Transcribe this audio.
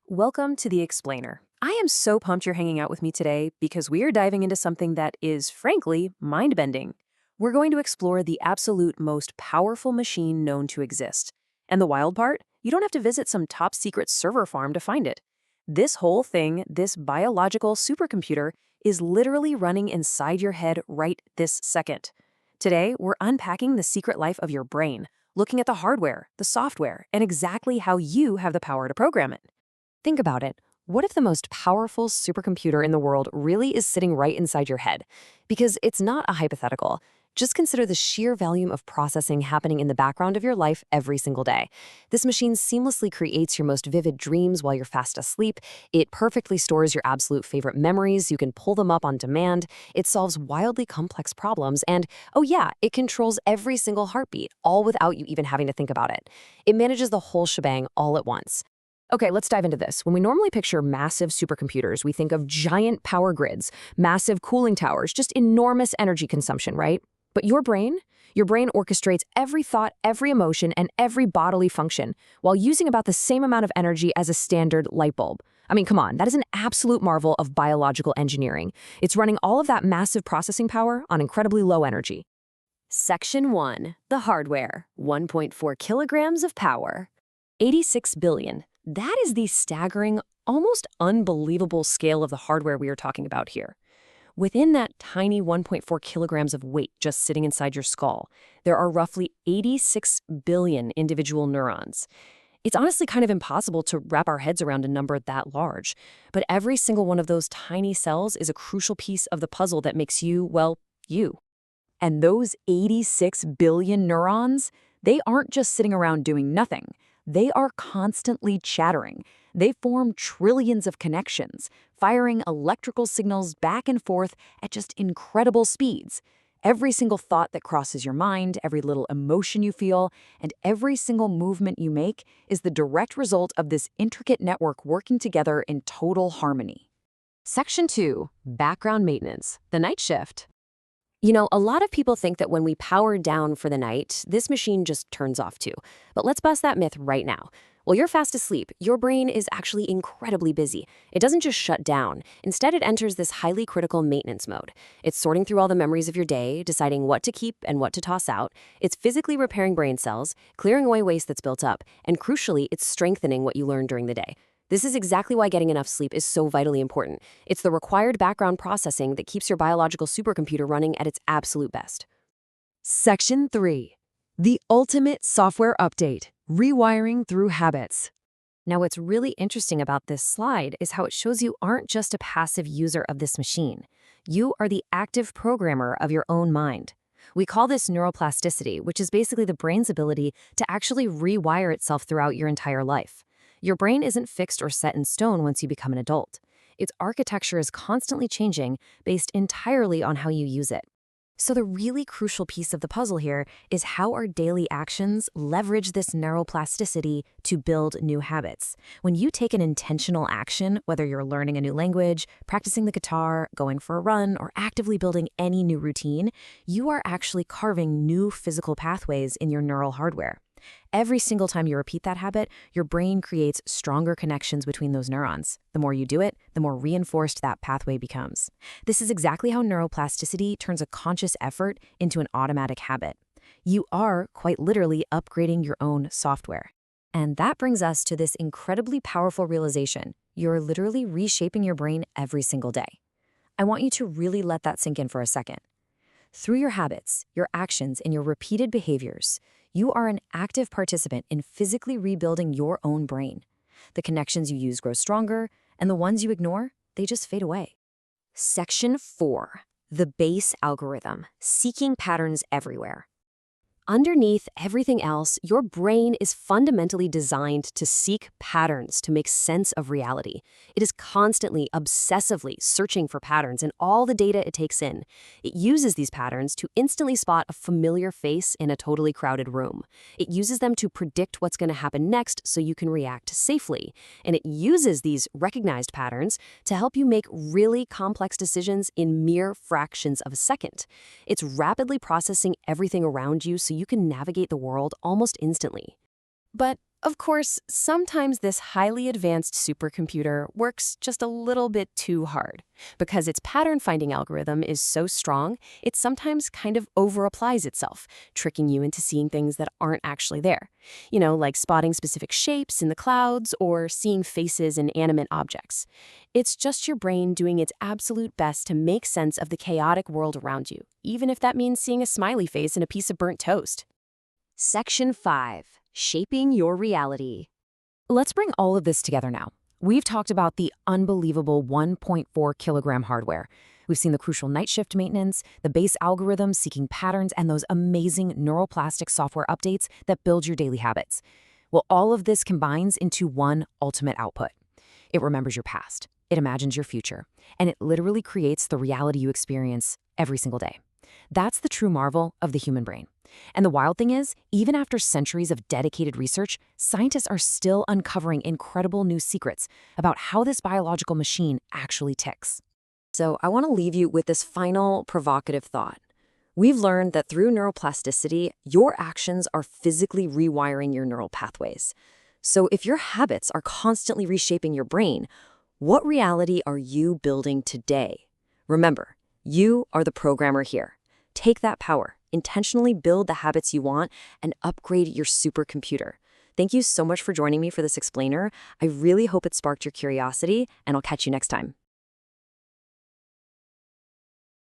Welcome to The Explainer. I am so pumped you're hanging out with me today because we are diving into something that is, frankly, mind-bending. We're going to explore the absolute most powerful machine known to exist. And the wild part? You don't have to visit some top-secret server farm to find it. This whole thing, this biological supercomputer, is literally running inside your head right this second. Today, we're unpacking the secret life of your brain, looking at the hardware, the software, and exactly how you have the power to program it. Think about it. What if the most powerful supercomputer in the world really is sitting right inside your head? Because it's not a hypothetical. Just consider the sheer volume of processing happening in the background of your life every single day. This machine seamlessly creates your most vivid dreams while you're fast asleep. It perfectly stores your absolute favorite memories. You can pull them up on demand. It solves wildly complex problems. And, oh yeah, it controls every single heartbeat, all without you even having to think about it. It manages the whole shebang all at once. Okay, let's dive into this. When we normally picture massive supercomputers, we think of giant power grids, massive cooling towers, just enormous energy consumption, right? But your brain orchestrates every thought, every emotion, and every bodily function while using about the same amount of energy as a standard light bulb. I mean, come on, that is an absolute marvel of biological engineering. It's running all of that massive processing power on incredibly low energy. Section 1. The hardware. 1.4 kilograms of power. 86 billion. That is the staggering, almost unbelievable scale of the hardware we are talking about here. Within that tiny 1.4 kilograms of weight just sitting inside your skull, there are roughly 86 billion individual neurons. It's honestly kind of impossible to wrap our heads around a number that large, but every single one of those tiny cells is a crucial piece of the puzzle that makes you, well, you. And those 86 billion neurons, they aren't just sitting around doing nothing. They are constantly chattering. They form trillions of connections, firing electrical signals back and forth at just incredible speeds. Every single thought that crosses your mind, every little emotion you feel, and every single movement you make is the direct result of this intricate network working together in total harmony. Section 2. Background maintenance. The night shift. A lot of people think that when we power down for the night, this machine just turns off too. But let's bust that myth right now. While you're fast asleep, your brain is actually incredibly busy. It doesn't just shut down. Instead, it enters this highly critical maintenance mode. It's sorting through all the memories of your day, deciding what to keep and what to toss out. It's physically repairing brain cells, clearing away waste that's built up, and crucially, it's strengthening what you learned during the day. This is exactly why getting enough sleep is so vitally important. It's the required background processing that keeps your biological supercomputer running at its absolute best. Section 3. The ultimate software update, rewiring through habits. Now, what's really interesting about this slide is how it shows you aren't just a passive user of this machine. You are the active programmer of your own mind. We call this neuroplasticity, which is basically the brain's ability to actually rewire itself throughout your entire life. Your brain isn't fixed or set in stone once you become an adult. Its architecture is constantly changing based entirely on how you use it. So the really crucial piece of the puzzle here is how our daily actions leverage this neuroplasticity to build new habits. When you take an intentional action, whether you're learning a new language, practicing the guitar, going for a run, or actively building any new routine, you are actually carving new physical pathways in your neural hardware. Every single time you repeat that habit, your brain creates stronger connections between those neurons. The more you do it, the more reinforced that pathway becomes. This is exactly how neuroplasticity turns a conscious effort into an automatic habit. You are, quite literally, upgrading your own software. And that brings us to this incredibly powerful realization. You're literally reshaping your brain every single day. I want you to really let that sink in for a second. Through your habits, your actions, and your repeated behaviors, you are an active participant in physically rebuilding your own brain. The connections you use grow stronger, and the ones you ignore, they just fade away. Section 4. The Bayes algorithm, seeking patterns everywhere. Underneath everything else, your brain is fundamentally designed to seek patterns to make sense of reality. It is constantly, obsessively searching for patterns in all the data it takes in. It uses these patterns to instantly spot a familiar face in a totally crowded room. It uses them to predict what's going to happen next so you can react safely. And it uses these recognized patterns to help you make really complex decisions in mere fractions of a second. It's rapidly processing everything around you so you can navigate the world almost instantly. But Of course, sometimes this highly advanced supercomputer works just a little bit too hard. Because its pattern-finding algorithm is so strong, it sometimes kind of over-applies itself, tricking you into seeing things that aren't actually there. Like spotting specific shapes in the clouds or seeing faces in animate objects. It's just your brain doing its absolute best to make sense of the chaotic world around you, even if that means seeing a smiley face in a piece of burnt toast. Section 5. Shaping your reality. Let's bring all of this together now. We've talked about the unbelievable 1.4 kilogram hardware. We've seen the crucial night shift maintenance, the base algorithms seeking patterns, and those amazing neuroplastic software updates that build your daily habits. Well, all of this combines into one ultimate output. It remembers your past, it imagines your future, and it literally creates the reality you experience every single day. That's the true marvel of the human brain. And the wild thing is, even after centuries of dedicated research, scientists are still uncovering incredible new secrets about how this biological machine actually ticks. So I want to leave you with this final provocative thought. We've learned that through neuroplasticity, your actions are physically rewiring your neural pathways. So if your habits are constantly reshaping your brain, what reality are you building today? Remember, you are the programmer here. Take that power, intentionally build the habits you want, and upgrade your supercomputer. Thank you so much for joining me for this explainer. I really hope it sparked your curiosity, and I'll catch you next time.